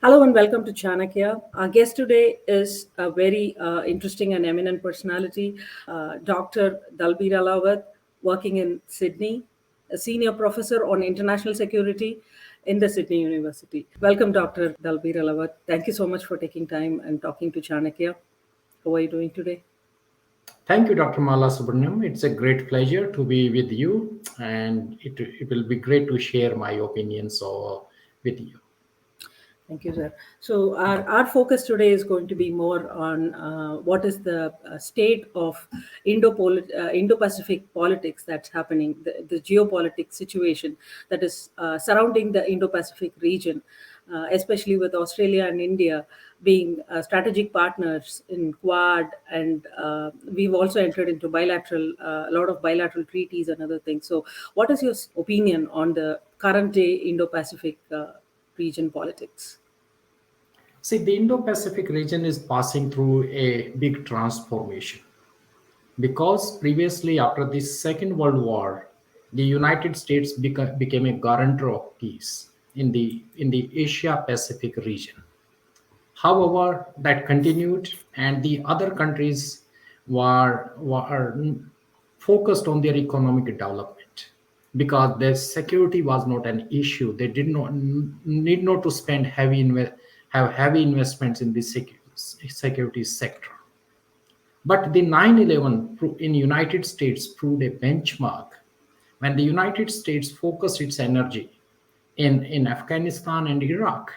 Hello and welcome to Chanakya. Our guest today is a very interesting and eminent personality, Dr. Dalbir Alawat, working in Sydney, a senior professor on international security in the Sydney University. Welcome, Dr. Dalbir Alawat. Thank you so much for taking time and talking to Chanakya. How are you doing today? Thank you, Dr. Mala Subramaniam. It's a great pleasure to be with you, and it will be great to share my opinions with you. Thank you, sir. So, our focus today is going to be more on what is the state of Indo Pacific politics that's happening, the geopolitics situation that is surrounding the Indo Pacific region, especially with Australia and India being strategic partners in Quad, and we've also entered into a lot of bilateral treaties and other things. So, what is your opinion on the current day Indo Pacific region politics? See, the Indo-Pacific region is passing through a big transformation because previously, after the Second World War, the United States became a guarantor of peace in the Asia-Pacific region. However, that continued, and the other countries were focused on their economic development because their security was not an issue. They did not need not to spend have heavy investments in the security sector. But the 9/11 in United States proved a benchmark when the United States focused its energy in Afghanistan and Iraq,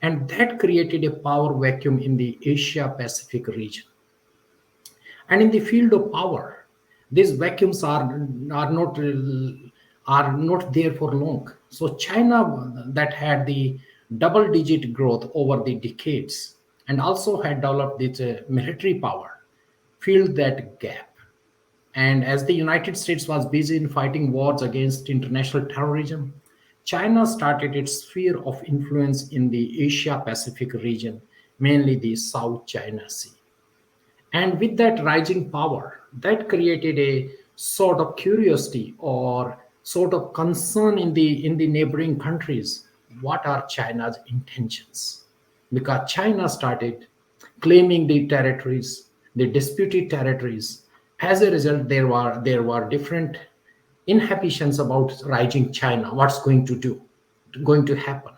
and that created a power vacuum in the Asia Pacific region. And in the field of power, these vacuums are not there for long. So China, that had the double digit growth over the decades and also had developed its military power, filled that gap. And as the United States was busy in fighting wars against international terrorism, China started its sphere of influence in the Asia Pacific region, mainly the South China Sea. And with that rising power, that created a sort of curiosity or sort of concern in the neighboring countries. What are China's intentions? Because China started claiming the territories, the disputed territories. As a result, there were different inhibitions about rising China. What's going to happen?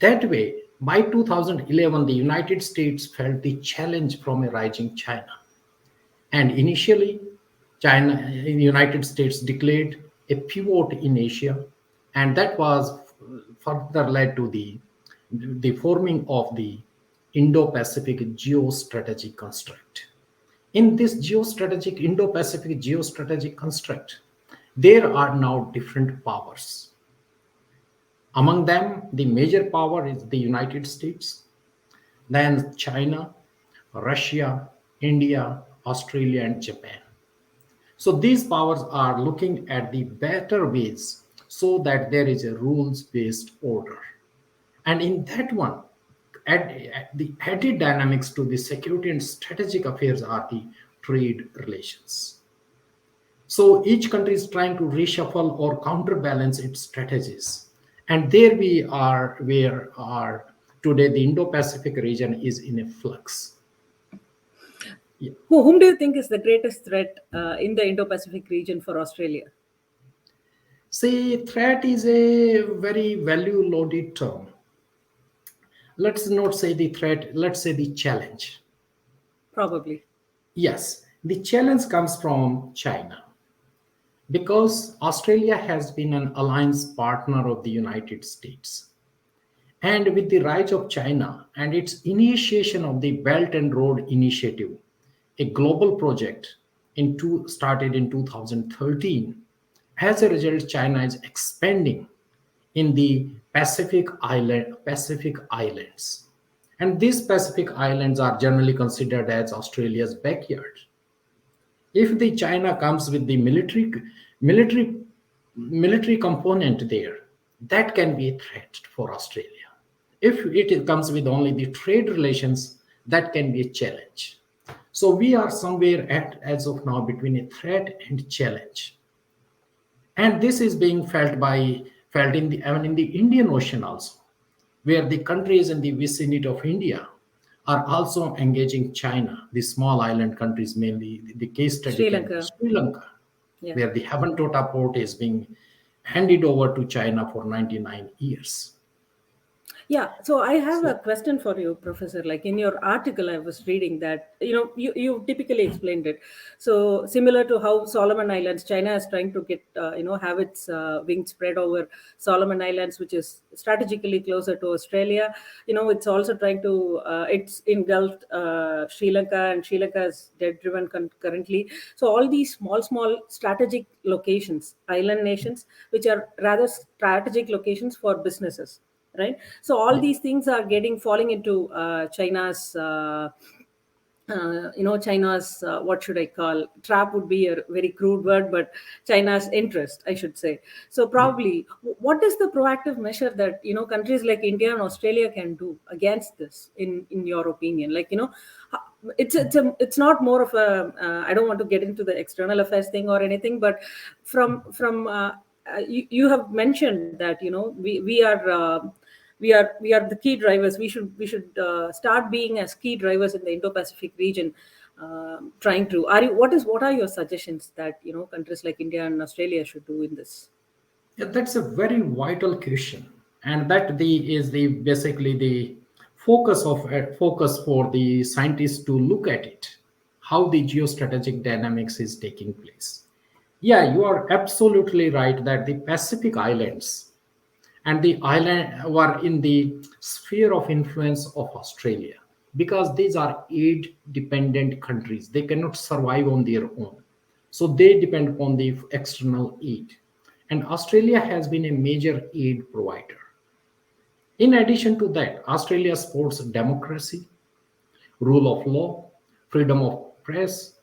That way, by 2011, the United States felt the challenge from a rising China. And initially, the United States declared a pivot in Asia, and that was further led to the forming of the Indo-Pacific geostrategic construct. In this Indo-Pacific geostrategic construct, there are now different powers. Among them, the major power is the United States, then China, Russia, India, Australia, and Japan. So these powers are looking at the better ways so that there is a rules based order. And in that one, the added dynamics to the security and strategic affairs are the trade relations. So each country is trying to reshuffle or counterbalance its strategies. And there we are, where are today the Indo-Pacific region is in a flux. Yeah. Whom do you think is the greatest threat in the Indo Pacific region for Australia? See, threat is a very value loaded term. Let's not say the threat, let's say the challenge. Probably. Yes, the challenge comes from China because Australia has been an alliance partner of the United States. And with the rise of China and its initiation of the Belt and Road Initiative, a global project started in 2013, as a result, China is expanding in the Pacific Islands. And these Pacific Islands are generally considered as Australia's backyard. If the China comes with the military military component there, that can be a threat for Australia. If it comes with only the trade relations, that can be a challenge. So we are somewhere at, as of now, between a threat and challenge. And this is being felt in the Indian Ocean also, where the countries in the vicinity of India are also engaging China, the small island countries, mainly the case study Sri can be Lanka. Sri Lanka, Yeah. where the Havantota port is being handed over to China for 99 years. Yeah, so I have a So, question for you, Professor. Like in your article, I was reading that you typically explained it. So similar to how Solomon Islands, China is trying to get have its wings spread over Solomon Islands, which is strategically closer to Australia. It's also trying to it's engulfed Sri Lanka, and Sri Lanka is debt driven currently. So all these small strategic locations, island nations, which are rather strategic locations for businesses, right? So all yeah. these things are getting falling into China's China's what should I call, trap would be a very crude word, but China's interest, I should say. So Yeah. probably, what is the proactive measure that countries like India and Australia can do against this, in your opinion? Like, it's not more of a I don't want to get into the external affairs thing or anything, but from you have mentioned that we are the key drivers. We should start being as key drivers in the Indo-Pacific region. Trying to are you what are your suggestions that countries like India and Australia should do in this? Yeah, that's a very vital question, and that the is the basically the focus for the scientists to look at it, how the geostrategic dynamics is taking place. Yeah, you are absolutely right that the Pacific Islands and the island were in the sphere of influence of Australia, because these are aid dependent countries. They cannot survive on their own. So they depend upon the external aid. And Australia has been a major aid provider. In addition to that, Australia supports democracy, rule of law, freedom of press,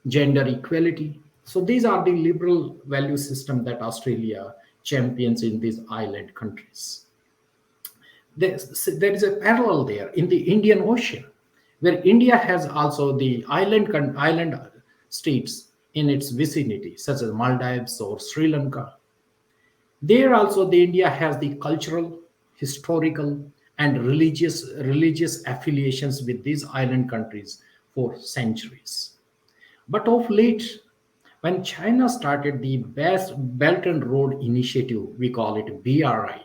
gender equality. So these are the liberal value system that Australia champions in these island countries. There is a parallel there in the Indian Ocean, where India has also the island states in its vicinity, such as Maldives or Sri Lanka. There also, the India has the cultural, historical, and religious affiliations with these island countries for centuries. But of late, when China started the Belt and Road Initiative, we call it BRI,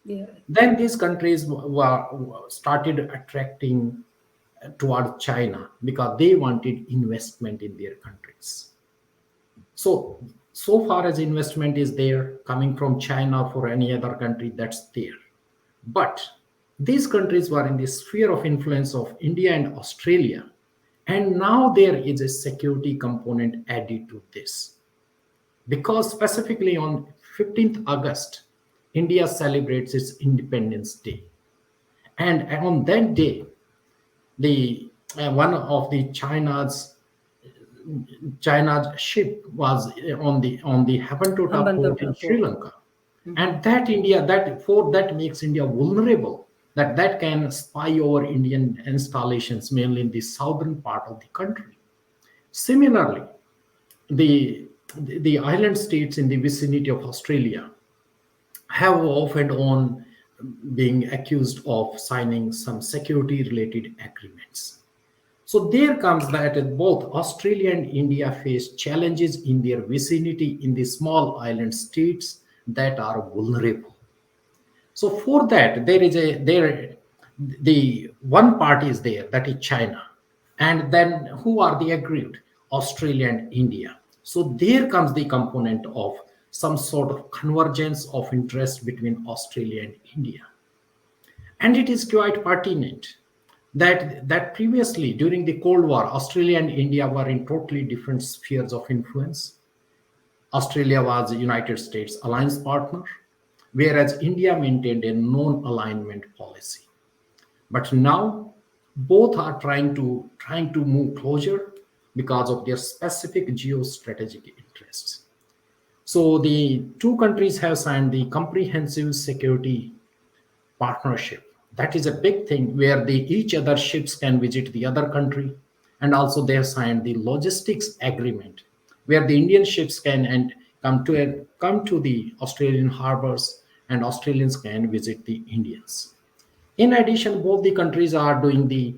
Yeah. then these countries started attracting toward China because they wanted investment in their countries. So far as investment is there coming from China for any other country, that's there. But these countries were in the sphere of influence of India and Australia. And now there is a security component added to this. Because specifically on 15th August, India celebrates its Independence Day. And on that day, the one of the China's ship was on the Havantota port in Hambantota Sri port. Lanka, and that makes India vulnerable. That can spy over Indian installations, mainly in the southern part of the country. Similarly, the the island states in the vicinity of Australia have off and on being accused of signing some security related agreements. So there comes that both Australia and India face challenges in their vicinity in the small island states that are vulnerable. So for that, the one party is there, that is China, and then who are the aggrieved? Australia and India. So there comes the component of some sort of convergence of interest between Australia and India. And it is quite pertinent that previously during the Cold War, Australia and India were in totally different spheres of influence. Australia was the United States alliance partner, whereas India maintained a non-alignment policy. But now both are trying to move closer because of their specific geostrategic interests. So the two countries have signed the Comprehensive Security Partnership. That is a big thing where each other ships can visit the other country, and also they have signed the logistics agreement where the Indian ships can and come to the Australian harbors, and Australians can visit the Indians. In addition, both the countries are doing the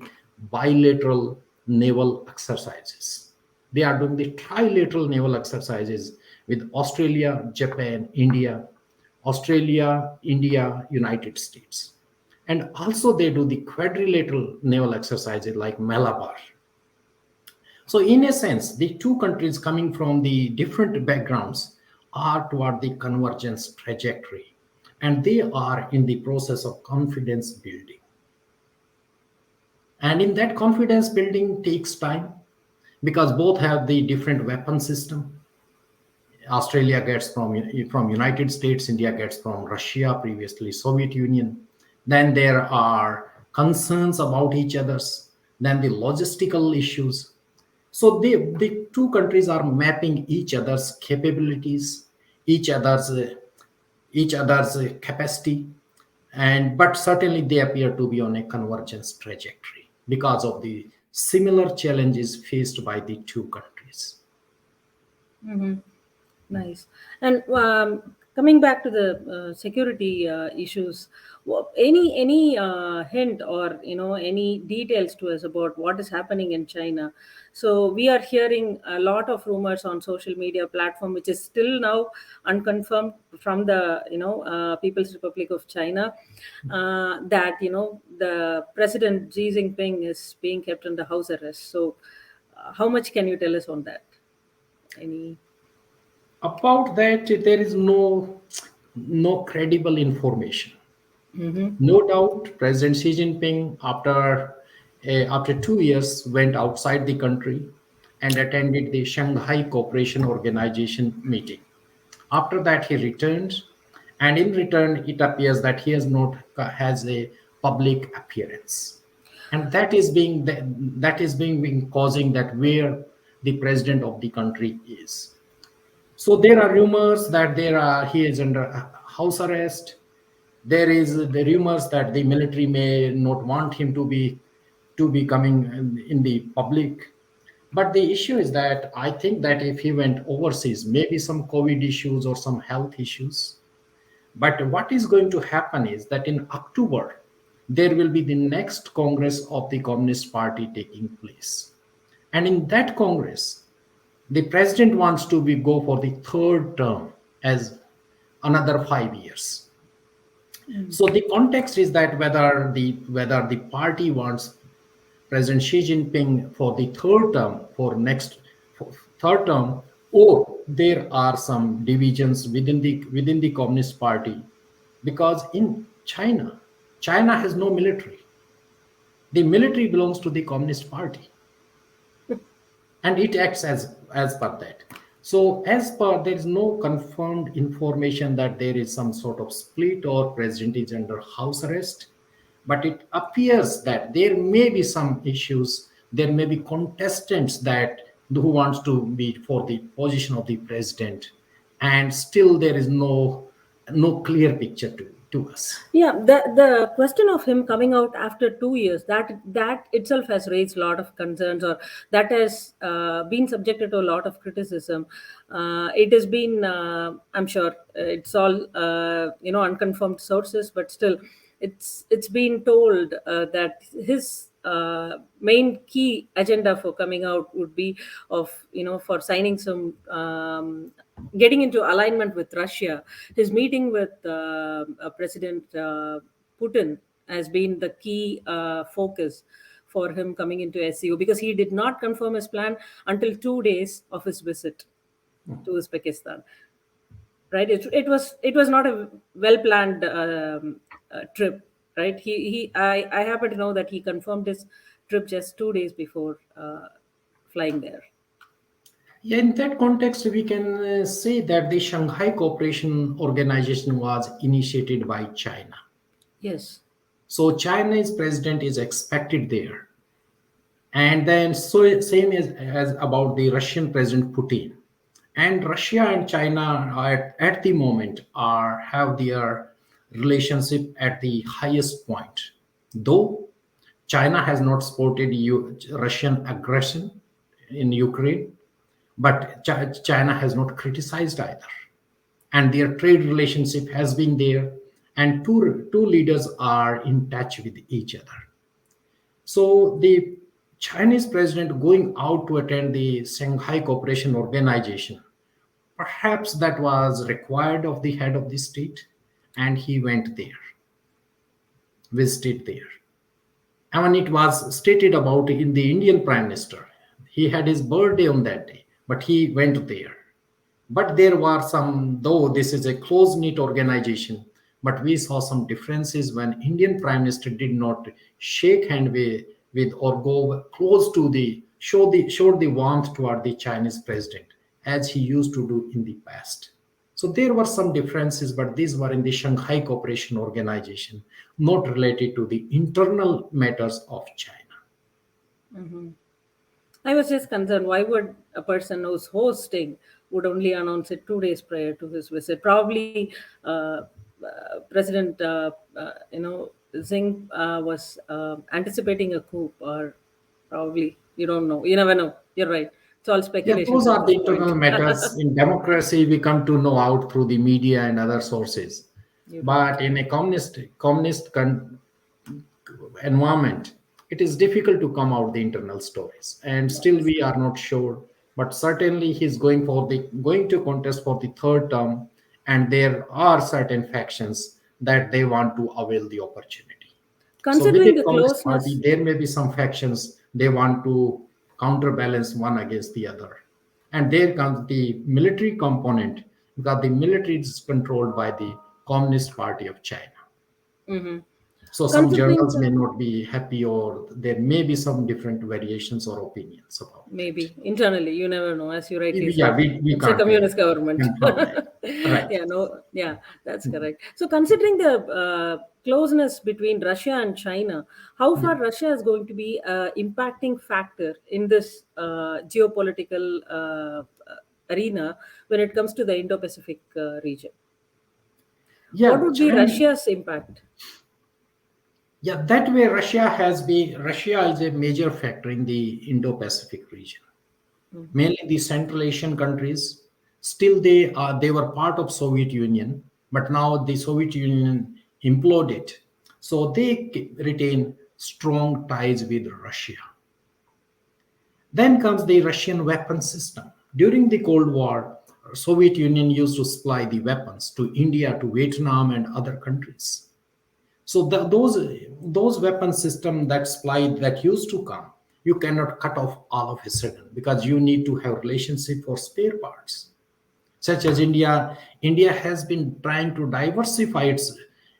bilateral naval exercises. They are doing the trilateral naval exercises with Australia, Japan, India, Australia, India, United States. And also they do the quadrilateral naval exercises like Malabar. So, in a sense, the two countries coming from the different backgrounds are toward the convergence trajectory, and they are in the process of confidence building. And in that confidence building takes time because both have the different weapon system. Australia gets from United States, India gets from Russia, previously Soviet Union. Then there are concerns about each other's. Then the logistical issues. So the two countries are mapping each other's capabilities, each other's uh, each other's capacity, and but certainly they appear to be on a convergence trajectory because of the similar challenges faced by the two countries. Nice. And coming back to the security issues, any hint or any details to us about what is happening in China? So we are hearing a lot of rumors on social media platform, which is still now unconfirmed from the People's Republic of China, that the President Xi Jinping is being kept under house arrest. So, how much can you tell us on that? Any? About that, there is no credible information. Mm-hmm. No doubt, President Xi Jinping, after 2 years, went outside the country and attended the Shanghai Cooperation Organization meeting. After that, he returned, and in return, it appears that he has not has a public appearance, and that is being causing that where the president of the country is. So there are rumors that he is under house arrest. There is the rumors that the military may not want him to be coming in the public. But the issue is that I think that if he went overseas, maybe some COVID issues or some health issues. But what is going to happen is that in October, there will be the next Congress of the Communist Party taking place. And in that Congress, the president wants to go for the third term as another 5 years. So the context is that whether the party wants President Xi Jinping for the third term, or there are some divisions within the Communist Party, because in China has no military. The military belongs to the Communist Party, and it acts as per that. So as per, there is no confirmed information that there is some sort of split or president is under house arrest, but it appears that there may be some issues. There may be contestants that who wants to be for the position of the president, and still there is no clear picture to us. Yeah, the question of him coming out after 2 years, that itself has raised a lot of concerns, or that has been subjected to a lot of criticism. It has been, I'm sure, it's all unconfirmed sources, but still, it's been told that his main key agenda for coming out would be of for signing some getting into alignment with Russia. His meeting with President Putin has been the key focus for him coming into SCO, because he did not confirm his plan until 2 days of his visit to Uzbekistan. Right? It was not a well planned trip. Right? I happen to know that he confirmed his trip just 2 days before flying there. Yeah, in that context, we can say that the Shanghai Cooperation Organization was initiated by China. Yes. So China's president is expected there. And then so same as about the Russian President Putin. And Russia and China are at the moment have their relationship at the highest point. Though China has not supported Russian aggression in Ukraine, but China has not criticized either, and their trade relationship has been there, and two leaders are in touch with each other. So the Chinese president going out to attend the Shanghai Cooperation Organization, perhaps that was required of the head of the state, and he went there, visited there. I mean, it was stated about in the Indian Prime Minister. He had his birthday on that day, but he went there. But there were some, though this is a close knit organization, but we saw some differences when Indian Prime Minister did not shake hand with or go close to the showed the warmth toward the Chinese president as he used to do in the past. So there were some differences, but these were in the Shanghai Cooperation Organization, not related to the internal matters of China. I was just concerned, why would a person who's hosting would only announce it 2 days prior to his visit? Probably President Xing was anticipating a coup, or probably, you don't know. You never know. You're right. It's all Yeah, those speculations at are the this point. internal matters. In democracy, we come to know out through the media and other sources. You're right. But in a environment, it is difficult to come out the internal stories. And still, Yes. we are not sure. But certainly, he's going to contest for the third term, and there are certain factions that they want to avail the opportunity. So Considering within the Communist Party, closeness, there may be some factions they want to counterbalance one against the other. And there comes the military component because the military is controlled by the Communist Party of China. mhm. So some Considering journals the may not be happy, or there may be some different variations or opinions about it. maybe internally, you never know, as you rightly Yeah, said. we It's a can't communist government. confirm that. Right. Yeah, no, yeah, that's correct. So, considering the closeness between Russia and China, how Yeah. far Russia is going to be impacting factor in this geopolitical arena when it comes to the Indo-Pacific region? What Yeah, would be China. Russia's impact? Yeah, that way Russia is a major factor in the Indo-Pacific region. Mainly the Central Asian countries. Still, they were part of Soviet Union, but now the Soviet Union imploded, so they retain strong ties with Russia. Then comes the Russian weapon system. During the Cold War, Soviet Union used to supply the weapons to India, to Vietnam, and other countries. So those weapon system that supply that used to come, you cannot cut off all of a sudden because you need to have relationship for spare parts. Such as India, India has been trying to diversify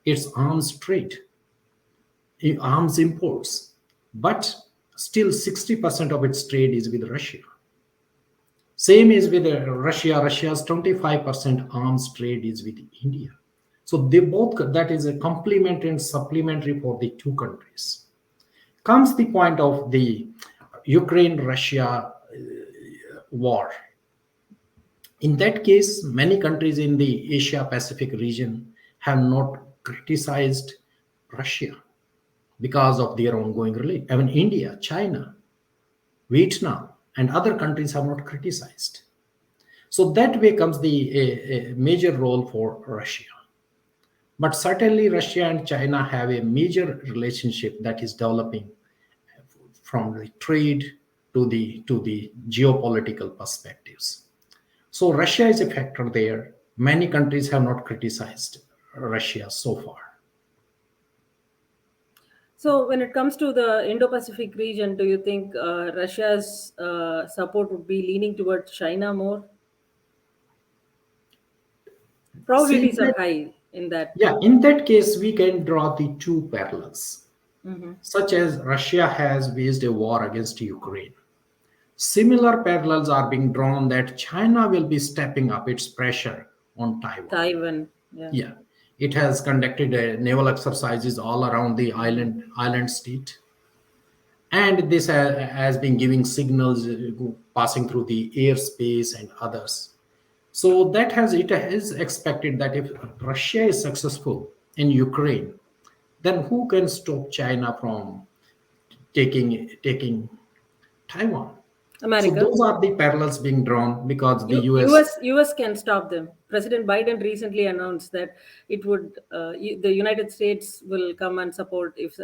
its arms trade, arms imports, but still 60% of its trade is with Russia. Same is with Russia. Russia's 25% arms trade is with India. So they both, that is a complementary and supplementary for the two countries. Comes the point of the Ukraine-Russia war. In that case, many countries in the Asia Pacific region have not criticized Russia because of their ongoing relation. I mean, India, China, Vietnam, and other countries have not criticized. So that way comes a major role for Russia. But certainly, Russia and China have a major relationship that is developing from the trade to the geopolitical perspectives. So Russia is a factor there. Many countries have not criticized Russia so far. So, when it comes to the Indo-Pacific region, do you think Russia's support would be leaning towards China more? See Probabilities are that, high in that. yeah, in that case, we can draw the two parallels, Mhm. such as Russia has waged a war against Ukraine. Similar parallels are being drawn that China will be stepping up its pressure on Taiwan. Taiwan, yeah. Yeah, it has conducted naval exercises all around the island state, and this has been giving signals passing through the airspace and others. So it is expected that if Russia is successful in Ukraine, then who can stop China from taking Taiwan? So America. those are the parallels being drawn because the US. US can stop them. President Biden recently announced that the United States will come and support if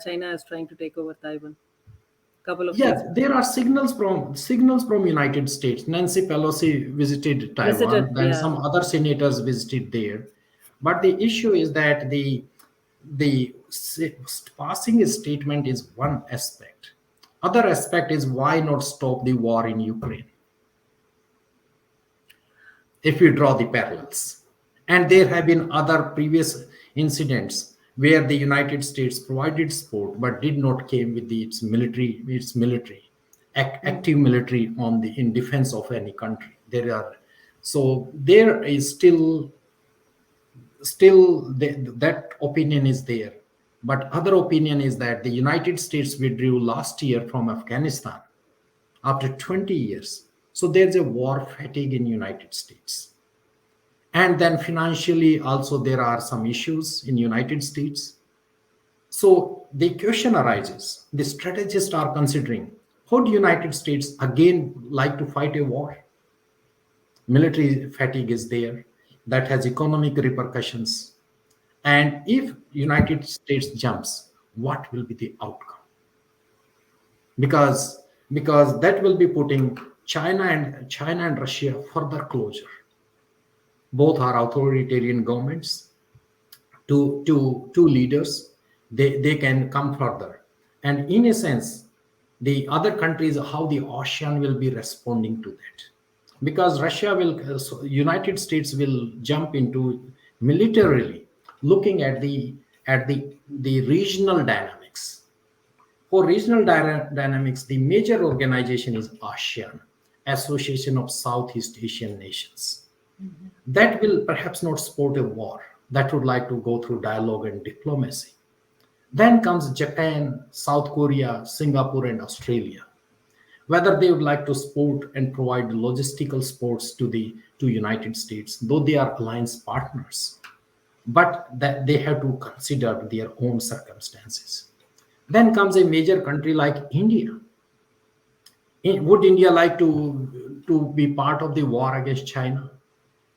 China is trying to take over Taiwan. Couple of Yeah, days ago, there are signals from United States. Nancy Pelosi visited Taiwan, visited. then Yeah. some other senators visited there. But the issue is that passing a statement is one aspect. Other aspect is why not stop the war in Ukraine? If you draw the parallels. And there have been other previous incidents where the United States provided support but did not came with active military on the in defense of any country. There is that opinion is there. But other opinion is that the United States withdrew last year from Afghanistan after 20 years. So there's a war fatigue in United States. And then financially also there are some issues in United States. So the question arises, the strategists are considering, would United States again like to fight a war? Military fatigue is there, that has economic repercussions. And if United States jumps, what will be the outcome? Because that will be putting China and Russia further closer. Both are authoritarian governments, two leaders. They can come further, and in a sense the other countries, how the ASEAN will be responding to that, because Russia will United States will jump into militarily, looking at the regional dynamics. For regional dynamics, the major organization is ASEAN, Association of Southeast Asian Nations, that will perhaps not support a war, that would like to go through dialogue and diplomacy. Then comes Japan, South Korea, Singapore, and Australia, whether they would like to support and provide logistical supports to United States, though they are alliance partners, but that they have to consider their own circumstances. Then comes a major country like India. Would India like to be part of the war against China?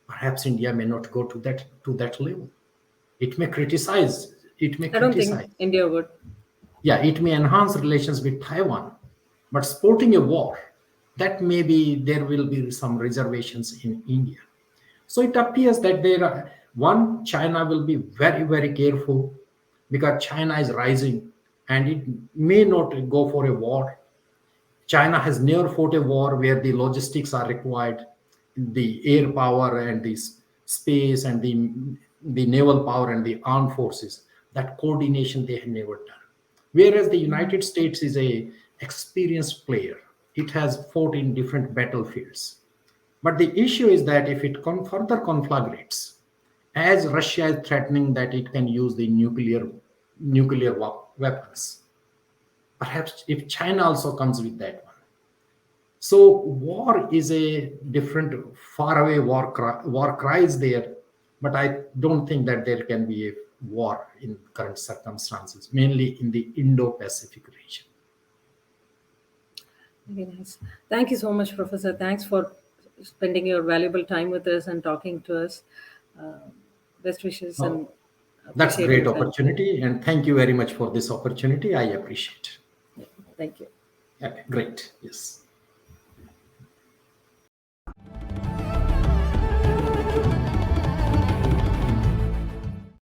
Perhaps India may not go to that level. It may criticize. It may I don't criticize. think India would. Yeah, it may enhance relations with Taiwan, but sporting a war, that maybe there will be some reservations in India. So it appears that China will be very, very careful, because China is rising and it may not go for a war. China has never fought a war where the logistics are required, the air power and the space and the naval power and the armed forces. That coordination they have never done. Whereas the United States is a experienced player. It has fought in different battlefields. But the issue is that if it further conflagrates, as Russia is threatening that it can use the nuclear weapons, perhaps if China also comes with that one. So war is a different, faraway war cries there, but I don't think that there can be a war in current circumstances, mainly in the Indo-Pacific region. Very nice. Thank you so much, Professor. Thanks for spending your valuable time with us and talking to us. Uh, Best wishes and Oh, that's appreciate great your time. opportunity, and thank you very much for this opportunity. I appreciate. Thank you. Okay, great. Yes.